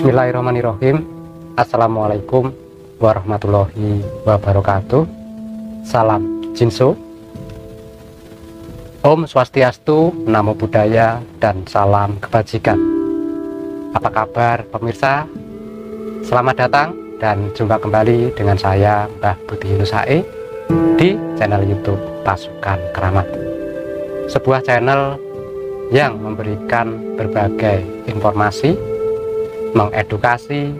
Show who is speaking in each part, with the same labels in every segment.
Speaker 1: Bismillahirrahmanirrahim. Assalamualaikum warahmatullahi wabarakatuh. Salam Jinso. Om Swastiastu, Namo Buddhaya, dan salam kebajikan. Apa kabar pemirsa? Selamat datang dan jumpa kembali dengan saya Mbah Budi Yunusae di channel YouTube Pasukan Keramat. Sebuah channel yang memberikan berbagai informasi, mengedukasi,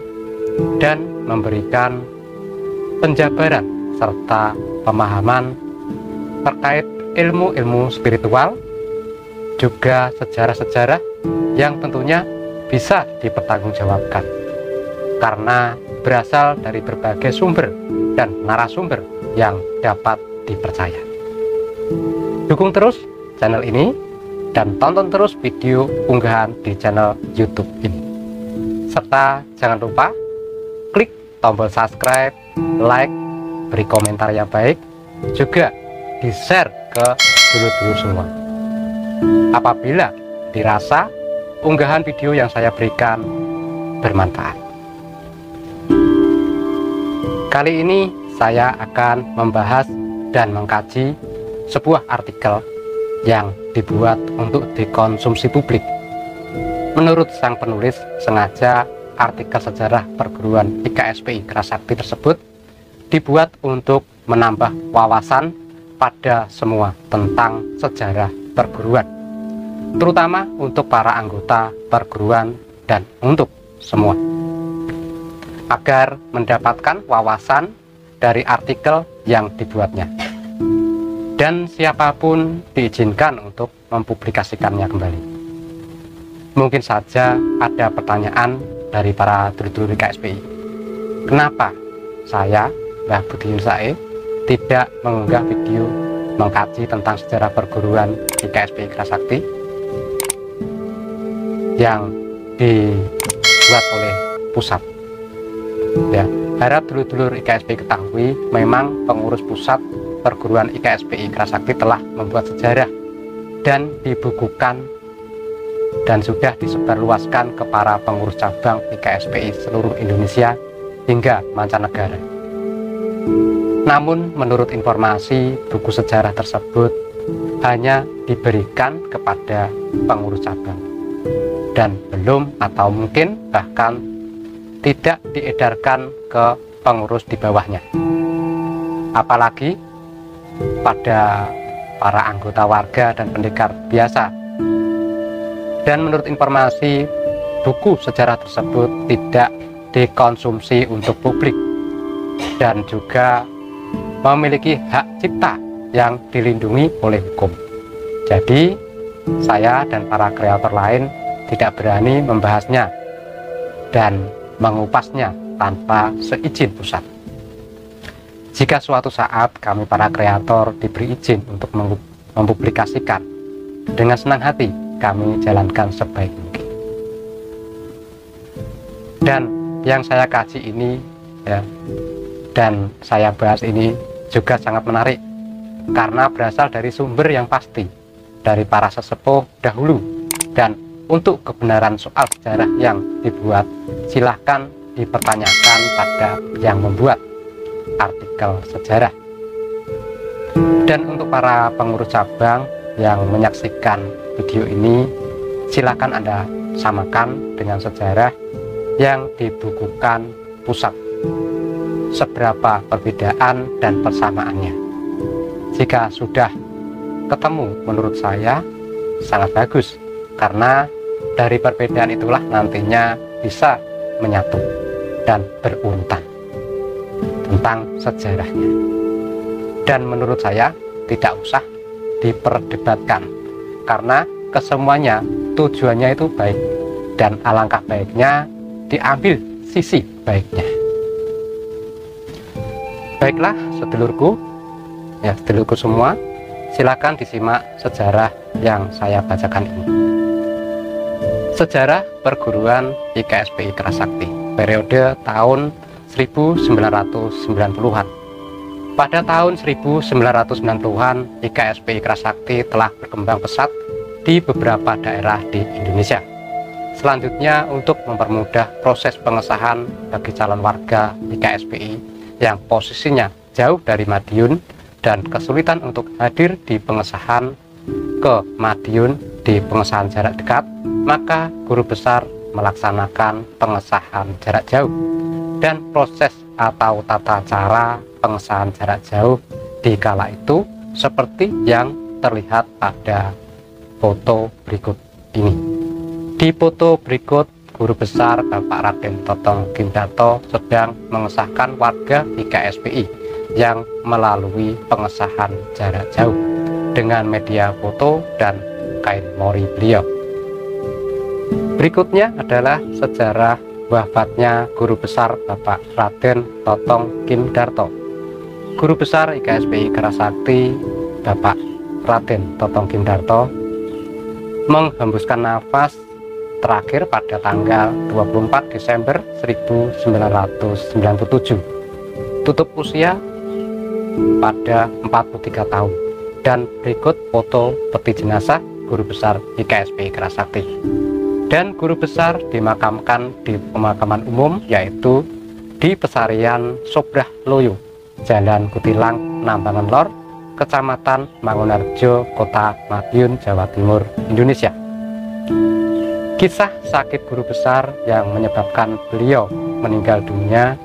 Speaker 1: dan memberikan penjabaran serta pemahaman terkait ilmu-ilmu spiritual, juga sejarah-sejarah yang tentunya bisa dipertanggungjawabkan karena berasal dari berbagai sumber dan narasumber yang dapat dipercaya. Dukung terus channel ini dan tonton terus video unggahan di channel YouTube ini. Serta jangan lupa klik tombol subscribe, like, beri komentar yang baik, juga di-share ke dulur-dulur semua. Apabila dirasa unggahan video yang saya berikan bermanfaat. Kali ini saya akan membahas dan mengkaji sebuah artikel yang dibuat untuk dikonsumsi publik. Menurut sang penulis, sengaja artikel sejarah perguruan IKSPI Kerasakti tersebut dibuat untuk menambah wawasan pada semua tentang sejarah perguruan, terutama untuk para anggota perguruan dan untuk semua, agar mendapatkan wawasan dari artikel yang dibuatnya, dan siapapun diizinkan untuk mempublikasikannya kembali. Mungkin saja ada pertanyaan dari para dulur-dulur IKSPI, kenapa saya, Mbah Budi Yunusae, tidak mengunggah video mengkaji tentang sejarah perguruan IKSPI Kerasakti yang dibuat oleh pusat. Ya, harap dulur-dulur IKSPI ketahui, memang pengurus pusat perguruan IKSPI Kerasakti telah membuat sejarah dan dibukukan dan sudah disebarluaskan ke para pengurus cabang IKSPI seluruh Indonesia hingga mancanegara. Namun menurut informasi, buku sejarah tersebut hanya diberikan kepada pengurus cabang dan belum atau mungkin bahkan tidak diedarkan ke pengurus di bawahnya, apalagi pada para anggota warga dan pendekar biasa. Dan menurut informasi, buku sejarah tersebut tidak dikonsumsi untuk publik dan juga memiliki hak cipta yang dilindungi oleh hukum. Jadi saya dan para kreator lain tidak berani membahasnya dan mengupasnya tanpa seizin pusat. Jika suatu saat kami para kreator diberi izin untuk mempublikasikan, dengan senang hati kami jalankan sebaik mungkin. Dan yang saya kaji ini ya, dan saya bahas ini juga sangat menarik karena berasal dari sumber yang pasti dari para sesepuh dahulu, dan untuk kebenaran soal sejarah yang dibuat silahkan dipertanyakan pada yang membuat artikel sejarah. Dan untuk para pengurus cabang yang menyaksikan video ini, silahkan Anda samakan dengan sejarah yang dibukukan pusat, seberapa perbedaan dan persamaannya. Jika sudah ketemu, menurut saya sangat bagus, karena dari perbedaan itulah nantinya bisa menyatu dan berurutan tentang sejarahnya. Dan menurut saya tidak usah diperdebatkan, karena kesemuanya tujuannya itu baik, dan alangkah baiknya diambil sisi baiknya. Baiklah sedulurku, ya sedulurku semua, silakan disimak sejarah yang saya bacakan ini. Sejarah perguruan IKSPI Kerasakti periode tahun 1990-an. Pada tahun 1990-an, IKSPI Kerasakti telah berkembang pesat di beberapa daerah di Indonesia. Selanjutnya, untuk mempermudah proses pengesahan bagi calon warga IKSPI yang posisinya jauh dari Madiun dan kesulitan untuk hadir di pengesahan ke Madiun di pengesahan jarak dekat, maka guru besar melaksanakan pengesahan jarak jauh. Dan proses atau tata cara pengesahan jarak jauh di kala itu seperti yang terlihat pada foto berikut ini. Di foto berikut, guru besar Bapak Raden Totong Kindarto sedang mengesahkan warga IKSPI yang melalui pengesahan jarak jauh dengan media foto dan kain mori beliau. Berikutnya adalah sejarah wafatnya guru besar Bapak Raden Totong Kindarto. Guru besar IKSPI Kerasakti Bapak Raden Totong Kindarto menghembuskan nafas terakhir pada tanggal 24 Desember 1997. Tutup usia pada 43 tahun. Dan berikut foto peti jenazah guru besar IKSPI Kerasakti. Dan guru besar dimakamkan di pemakaman umum, yaitu di Pesarian Sobrah Loyo, Jalan Kutilang, Nambangan Lor, Kecamatan Mangunarjo, Kota Madiun, Jawa Timur, Indonesia. Kisah sakit guru besar yang menyebabkan beliau meninggal dunia,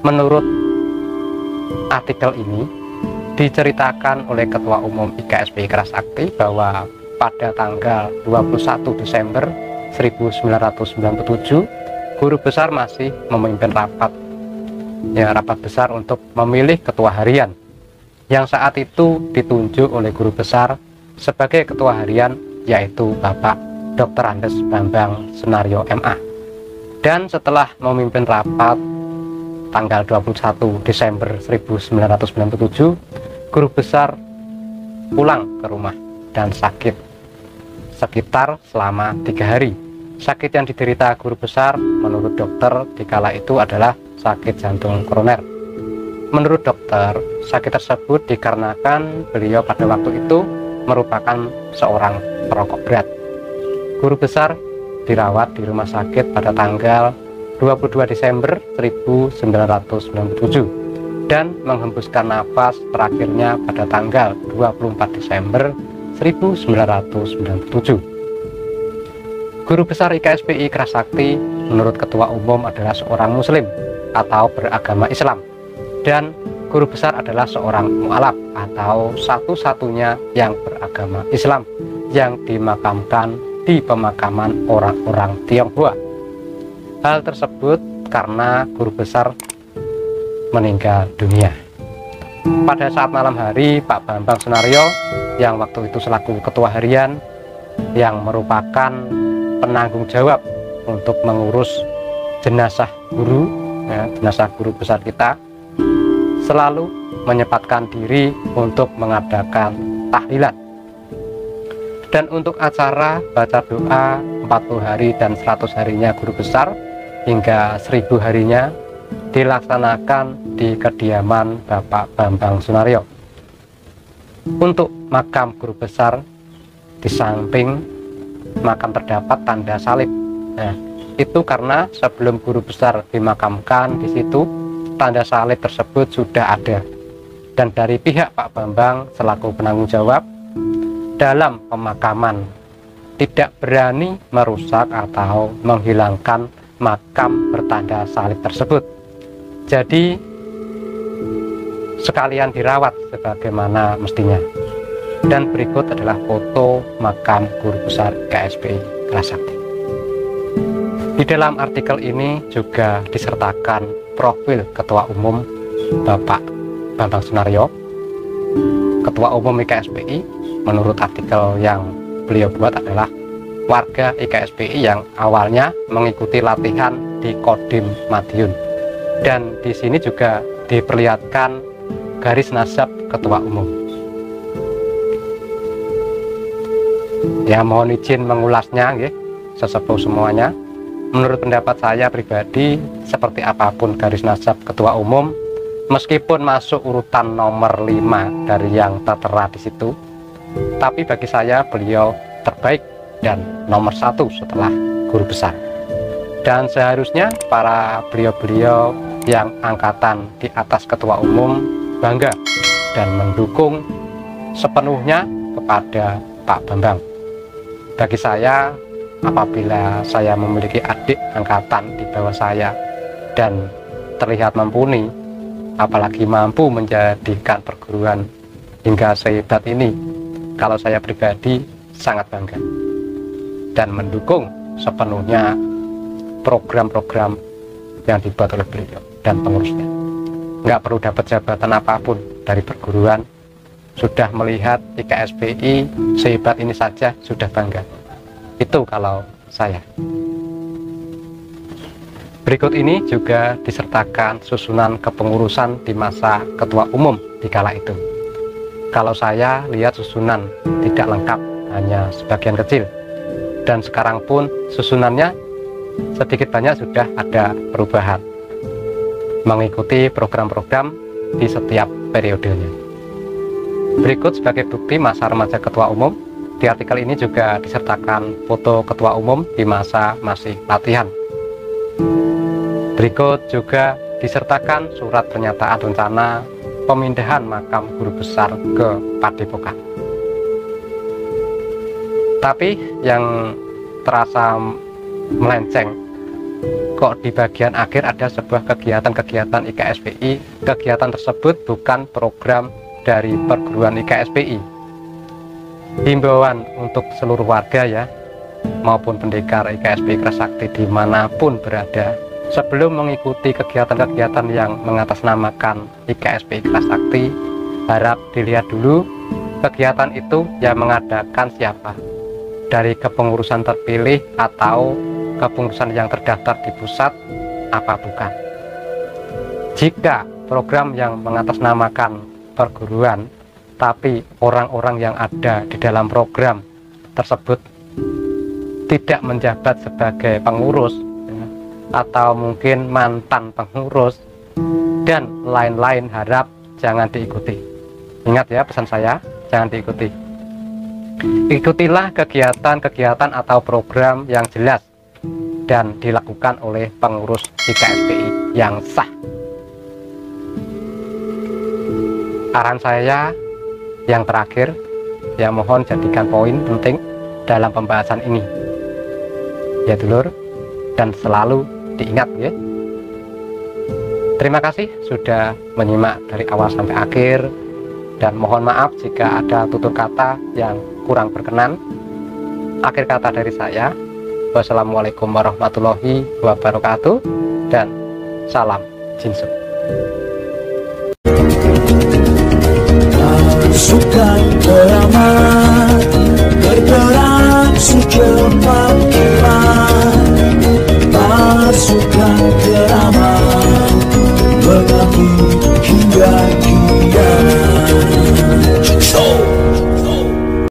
Speaker 1: menurut artikel ini diceritakan oleh Ketua Umum IKSPI Kerasakti bahwa pada tanggal 21 Desember 1997 guru besar masih memimpin rapat besar untuk memilih ketua harian, yang saat itu ditunjuk oleh guru besar sebagai ketua harian, yaitu Bapak Dr. Andes Bambang Sunaryo MA. Dan setelah memimpin rapat tanggal 21 Desember 1997, guru besar pulang ke rumah dan sakit sekitar selama 3 hari. Sakit yang diderita guru besar menurut dokter di kala itu adalah sakit jantung koroner. Menurut dokter, sakit tersebut dikarenakan beliau pada waktu itu merupakan seorang perokok berat. Guru besar dirawat di rumah sakit pada tanggal 22 Desember 1997 dan menghembuskan nafas terakhirnya pada tanggal 24 Desember 1997. Guru besar IKSPI Kerasakti menurut Ketua Umum adalah seorang Muslim atau beragama Islam, dan guru besar adalah seorang mu'alaf atau satu-satunya yang beragama Islam yang dimakamkan di pemakaman orang-orang Tionghoa. Hal tersebut karena guru besar meninggal dunia. Pada saat malam hari, Pak Bambang Sunaryo yang waktu itu selaku ketua harian yang merupakan penanggung jawab untuk mengurus jenazah guru, jenazah guru besar kita, selalu menyempatkan diri untuk mengadakan tahlilan. Dan untuk acara baca doa 40 hari dan 100 harinya guru besar hingga 1000 harinya dilaksanakan di kediaman Bapak Bambang Sunaryo. Untuk makam guru besar, di samping makam terdapat tanda salib. Nah, itu karena sebelum guru besar dimakamkan di situ, tanda salib tersebut sudah ada. Dan dari pihak Pak Bambang selaku penanggung jawab dalam pemakaman tidak berani merusak atau menghilangkan makam bertanda salib tersebut. Jadi sekalian dirawat sebagaimana mestinya. Dan berikut adalah foto makam guru besar IKSPI Kerasakti. Di dalam artikel ini juga disertakan profil Ketua Umum Bapak Bambang Sunaryo, Ketua Umum IKSPI. Menurut artikel yang beliau buat adalah warga IKSPI yang awalnya mengikuti latihan di Kodim Madiun. Dan di sini juga diperlihatkan garis nasab Ketua Umum. Ya, mohon izin mengulasnya, nggih, sesepuh semuanya. Menurut pendapat saya pribadi, seperti apapun garis nasab Ketua Umum, meskipun masuk urutan nomor 5 dari yang tertera di situ, tapi bagi saya beliau terbaik dan nomor 1 setelah guru besar. Dan seharusnya para beliau-beliau yang angkatan di atas ketua umum bangga dan mendukung sepenuhnya kepada Pak Bambang. Bagi saya, apabila saya memiliki adik angkatan di bawah saya dan terlihat mumpuni, apalagi mampu menjadikan perguruan hingga sehebat ini, kalau saya pribadi sangat bangga dan mendukung sepenuhnya program-program yang dibuat oleh beliau dan pengurusnya. Nggak perlu dapat jabatan apapun dari perguruan, sudah melihat IKSPI sehebat ini saja sudah bangga. Itu kalau saya. Berikut ini juga disertakan susunan kepengurusan di masa ketua umum di kala itu. Kalau saya lihat susunan tidak lengkap, hanya sebagian kecil. Dan sekarang pun susunannya sedikit banyak sudah ada perubahan, mengikuti program-program di setiap periodenya. Berikut sebagai bukti masa remaja ketua umum, di artikel ini juga disertakan foto ketua umum di masa masih latihan. Berikut juga disertakan surat pernyataan rencana pemindahan makam guru besar ke Padepokan. Tapi yang terasa melenceng, kok di bagian akhir ada sebuah kegiatan-kegiatan IKSPI. Kegiatan tersebut bukan program dari perguruan IKSPI. Himbauan untuk seluruh warga ya, maupun pendekar IKSPI Kerasakti dimanapun berada, sebelum mengikuti kegiatan-kegiatan yang mengatasnamakan IKSPI Kerasakti, harap dilihat dulu kegiatan itu yang mengadakan siapa, dari kepengurusan terpilih atau kepengurusan yang terdaftar di pusat apa bukan. Jika program yang mengatasnamakan perguruan, tapi orang-orang yang ada di dalam program tersebut tidak menjabat sebagai pengurus, atau mungkin mantan pengurus, dan lain-lain, harap jangan diikuti. Ingat ya pesan saya, jangan diikuti. Ikutilah kegiatan-kegiatan atau program yang jelas dan dilakukan oleh pengurus IKSPI yang sah. Arahan saya yang terakhir, yang mohon jadikan poin penting dalam pembahasan ini, ya dulur, dan selalu diingat ya. Terima kasih sudah menyimak dari awal sampai akhir, dan mohon maaf jika ada tutur kata yang kurang berkenan. Akhir kata dari saya, wassalamualaikum warahmatullahi wabarakatuh, dan salam Jinsu.
Speaker 2: Suka teramat bergerak